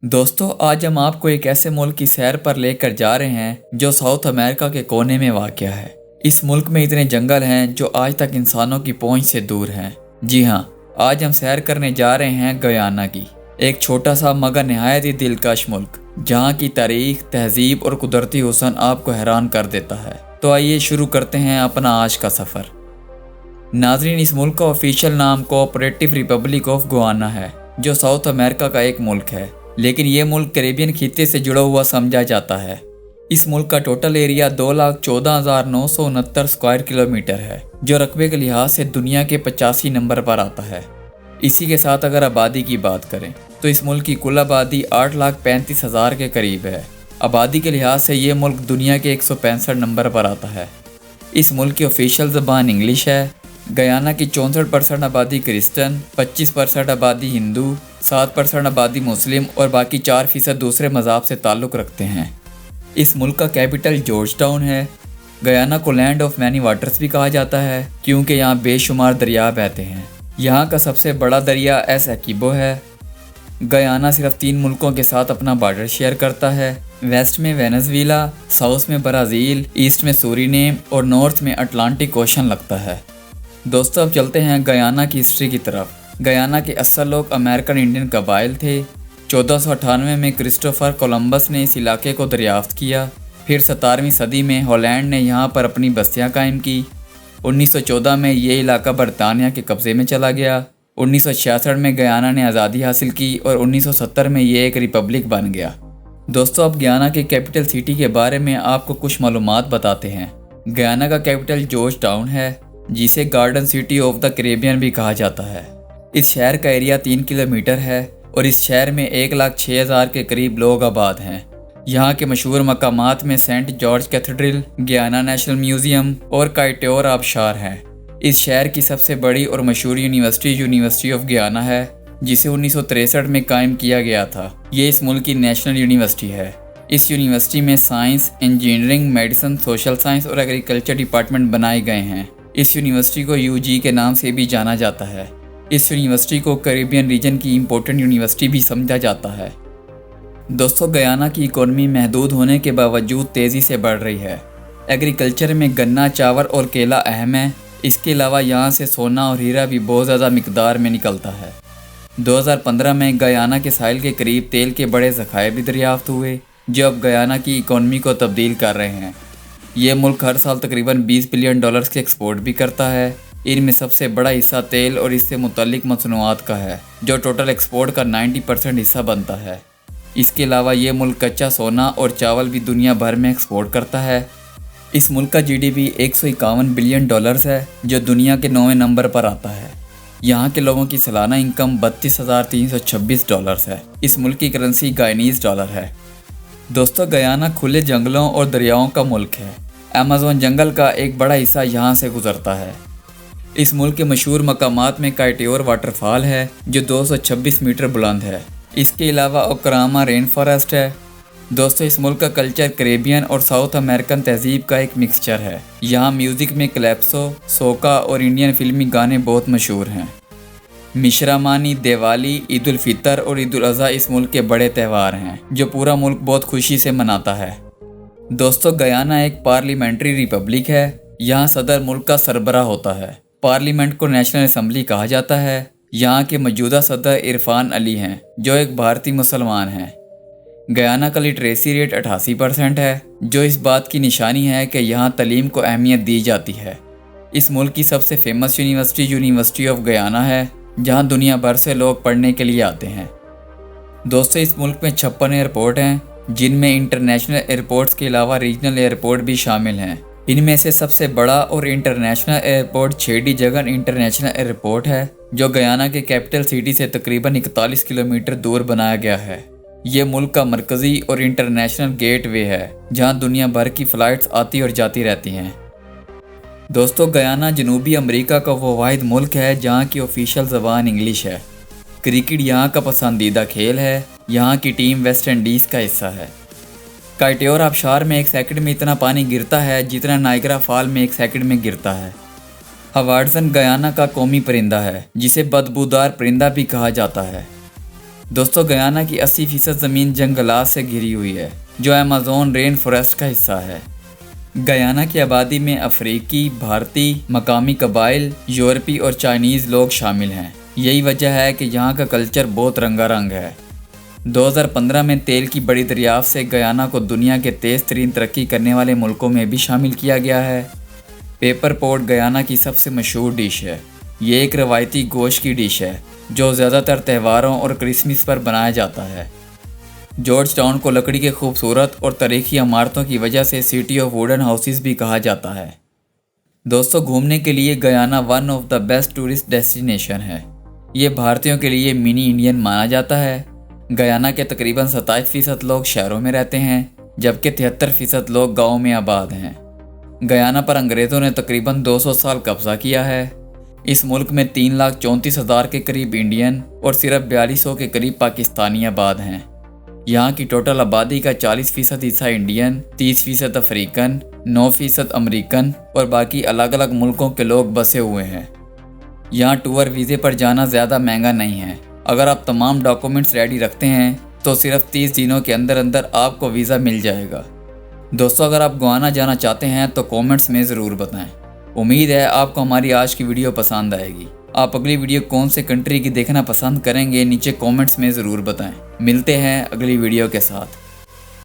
دوستو آج ہم آپ کو ایک ایسے ملک کی سیر پر لے کر جا رہے ہیں جو ساؤتھ امریکہ کے کونے میں واقع ہے۔ اس ملک میں اتنے جنگل ہیں جو آج تک انسانوں کی پہنچ سے دور ہیں۔ جی ہاں، آج ہم سیر کرنے جا رہے ہیں گیانا کی، ایک چھوٹا سا مگر نہایت ہی دلکش ملک جہاں کی تاریخ، تہذیب اور قدرتی حسن آپ کو حیران کر دیتا ہے۔ تو آئیے شروع کرتے ہیں اپنا آج کا سفر۔ ناظرین، اس ملک کا آفیشیل نام کوآپریٹو ریپبلک آف گیانا ہے جو ساؤتھ امریکہ کا ایک ملک ہے، لیکن یہ ملک کیریبین خطے سے جڑا ہوا سمجھا جاتا ہے۔ اس ملک کا ٹوٹل ایریا 2,14,969 اسکوائر کلومیٹر ہے جو رقبے کے لحاظ سے دنیا کے 85 نمبر پر آتا ہے۔ اسی کے ساتھ اگر آبادی کی بات کریں تو اس ملک کی کل آبادی 8,35,000 کے قریب ہے۔ آبادی کے لحاظ سے یہ ملک دنیا کے 165 نمبر پر آتا ہے۔ اس ملک کی آفیشیل زبان انگلش ہے۔ گیانا کی 64% آبادی کرسچن، 25% آبادی ہندو، 7% آبادی مسلم اور باقی 4% دوسرے مذہب سے تعلق رکھتے ہیں۔ اس ملک کا کیپٹل جارج ٹاؤن ہے۔ گیانا کو لینڈ آف مینی واٹرز بھی کہا جاتا ہے کیونکہ یہاں بے شمار دریا بہتے ہیں۔ یہاں کا سب سے بڑا دریا ایسیکیبو ہے۔ گیانا صرف 3 ملکوں کے ساتھ اپنا بارڈر شیئر کرتا ہے۔ ویسٹ میں وینزویلا، ساؤتھ میں برازیل، ایسٹ میں سورینیم اور نارتھ میں اٹلانٹک اوشن لگتا ہے۔ دوستو اب چلتے ہیں گیانا کی ہسٹری کی طرف۔ گیانا کے اصل لوگ امریکن انڈین قبائل تھے۔ 1498 میں کرسٹوفر کولمبس نے اس علاقے کو دریافت کیا۔ پھر 17ویں صدی میں ہالینڈ نے یہاں پر اپنی بستیاں قائم کی۔ 1914 میں یہ علاقہ برطانیہ کے قبضے میں چلا گیا۔ 1966 میں گیانا نے آزادی حاصل کی اور 1970 میں یہ ایک ریپبلک بن گیا۔ دوستو اب گیانا کے کیپٹل سٹی کے بارے میں آپ کو کچھ معلومات بتاتے ہیں۔ گیانا کا کیپٹل جارج ٹاؤن ہے جسے garden city of the Caribbean بھی کہا جاتا ہے۔ اس شہر کا ایریا 3 کلومیٹر ہے اور اس شہر میں 1,06,000 کے قریب لوگ آباد ہیں۔ یہاں کے مشہور مقامات میں Saint George cathedral, Guyana national museum اور کائیٹور آبشار ہیں۔ اس شہر کی سب سے بڑی اور مشہور یونیورسٹی آف گیانا ہے جسے 1963 میں قائم کیا گیا تھا۔ یہ اس ملک کی نیشنل یونیورسٹی ہے۔ اس یونیورسٹی میں science, engineering, medicine, social science اور ایگریکلچر ڈپارٹمنٹ بنائے گئے ہیں۔ اس یونیورسٹی کو UG کے نام سے بھی جانا جاتا ہے۔ اس یونیورسٹی کو کیریبین ریجن کی امپورٹنٹ یونیورسٹی بھی سمجھا جاتا ہے۔ دوستو گیانا کی اکانومی محدود ہونے کے باوجود تیزی سے بڑھ رہی ہے۔ ایگریکلچر میں گنا، چاول اور کیلا اہم ہے۔ اس کے علاوہ یہاں سے سونا اور ہیرا بھی بہت زیادہ مقدار میں نکلتا ہے۔ 2015 میں گیانا کے ساحل کے قریب تیل کے بڑے ذخائر بھی دریافت ہوئے جو اب گیانا کی اکانومی کو تبدیل کر رہے ہیں۔ یہ ملک ہر سال تقریباً $20 بلین کے ایکسپورٹ بھی کرتا ہے۔ ان میں سب سے بڑا حصہ تیل اور اس سے متعلق مصنوعات کا ہے جو ٹوٹل ایکسپورٹ کا 90% حصہ بنتا ہے۔ اس کے علاوہ یہ ملک کچا سونا اور چاول بھی دنیا بھر میں ایکسپورٹ کرتا ہے۔ اس ملک کا GDP $151 بلین ہے جو دنیا کے 9ویں نمبر پر آتا ہے۔ یہاں کے لوگوں کی سالانہ انکم $32,326 ہے۔ اس ملک کی کرنسی گائنیز ڈالر ہے۔ دوستو گیانا کھلے جنگلوں اور دریاؤں کا ملک ہے۔ ایمیزون جنگل کا ایک بڑا حصہ یہاں سے گزرتا ہے۔ اس ملک کے مشہور مقامات میں کائیٹور واٹر فال ہے جو 226 میٹر بلند ہے۔ اس کے علاوہ اوکراما رین فارسٹ ہے۔ دوستو اس ملک کا کلچر کیریبین اور ساؤتھ امریکن تہذیب کا ایک مکسچر ہے۔ یہاں میوزک میں کلیپسو، سوکا اور انڈین فلمی گانے بہت مشہور ہیں۔ مشرامانی، دیوالی، عید الفطر اور عید الاضحیٰ اس ملک کے بڑے تہوار ہیں جو پورا ملک بہت خوشی سے مناتا ہے۔ دوستو گیانا ایک پارلیمنٹری ریپبلک ہے۔ یہاں صدر ملک کا سربراہ ہوتا ہے۔ پارلیمنٹ کو نیشنل اسمبلی کہا جاتا ہے۔ یہاں کے موجودہ صدر عرفان علی ہیں جو ایک بھارتی مسلمان ہیں۔ گیانا کا لٹریسی ریٹ 88% ہے جو اس بات کی نشانی ہے کہ یہاں تعلیم کو اہمیت دی جاتی ہے۔ اس ملک کی سب سے فیمس یونیورسٹی آف گیانا ہے جہاں دنیا بھر سے لوگ پڑھنے کے لیے آتے ہیں۔ دوستو اس ملک میں 56 ایئرپورٹ ہیں جن میں انٹرنیشنل ایئرپورٹس کے علاوہ ریجنل ایئرپورٹ بھی شامل ہیں۔ ان میں سے سب سے بڑا اور international airport Cheddi Jagan international airport ہے جو گیانا کے کیپٹل سٹی سے تقریباً 41 کلومیٹر دور بنایا گیا ہے۔ یہ ملک کا مرکزی اور انٹرنیشنل گیٹ وے ہے جہاں دنیا بھر کی فلائٹس آتی اور جاتی رہتی ہیں۔ دوستو گیانا جنوبی امریکہ کا وہ واحد ملک ہے جہاں کی آفیشیل زبان انگلش ہے۔ کرکٹ یہاں کا پسندیدہ کھیل ہے۔ یہاں کی ٹیم ویسٹ انڈیز کا حصہ ہے۔ کائیٹور آبشار میں 1 سیکنڈ میں اتنا پانی گرتا ہے جتنا نائگرا فال میں 1 سیکنڈ میں گرتا ہے۔ ہواڈزن گیانا کا قومی پرندہ ہے جسے بدبودار پرندہ بھی کہا جاتا ہے۔ دوستو گیانا کی 80% زمین جنگلات سے گھری ہوئی ہے جو ایمیزون رین فوریسٹ کا حصہ ہے۔ گیانا کی آبادی میں افریقی، بھارتی، مقامی قبائل، یورپی اور چائنیز لوگ شامل ہیں۔ یہی وجہ ہے کہ یہاں کا کلچر بہت رنگا رنگ ہے۔ 2015 میں تیل کی بڑی دریافت سے گیانا کو دنیا کے تیز ترین ترقی کرنے والے ملکوں میں بھی شامل کیا گیا ہے۔ پیپر پوٹ گیانا کی سب سے مشہور ڈش ہے۔ یہ ایک روایتی گوشت کی ڈش ہے جو زیادہ تر تہواروں اور کرسمس پر بنایا جاتا ہے۔ جارج ٹاؤن کو لکڑی کے خوبصورت اور تاریخی عمارتوں کی وجہ سے سٹی آف ووڈن ہاؤسز بھی کہا جاتا ہے۔ دوستو گھومنے کے لیے Guyana one of the best tourist destination ہے۔ یہ بھارتیوں کے لیے منی انڈین مانا جاتا ہے۔ گیانا کے تقریباً 27% لوگ شہروں میں رہتے ہیں جبکہ 73% لوگ گاؤں میں آباد ہیں۔ گیانا پر انگریزوں نے تقریباً 200 سال قبضہ کیا ہے۔ اس ملک میں 3,34,000 کے قریب انڈین اور صرف 4200 کے قریب پاکستانی آباد ہیں۔ یہاں کی ٹوٹل آبادی کا 40% حصہ انڈین، 30% افریقن، 9% امریکن اور باقی الگ الگ ملکوں کے لوگ بسے ہوئے ہیں۔ یہاں ٹور ویزے پر جانا زیادہ مہنگا نہیں ہے۔ اگر آپ تمام ڈاکومنٹس ریڈی رکھتے ہیں تو صرف 30 دنوں کے اندر آپ کو ویزا مل جائے گا۔ دوستو اگر آپ گیانا جانا چاہتے ہیں تو کومنٹس میں ضرور بتائیں۔ امید ہے آپ کو ہماری آج کی ویڈیو پسند آئے گی۔ آپ اگلی ویڈیو کون سے کنٹری کی دیکھنا پسند کریں گے نیچے کومنٹس میں ضرور بتائیں۔ ملتے ہیں اگلی ویڈیو کے ساتھ۔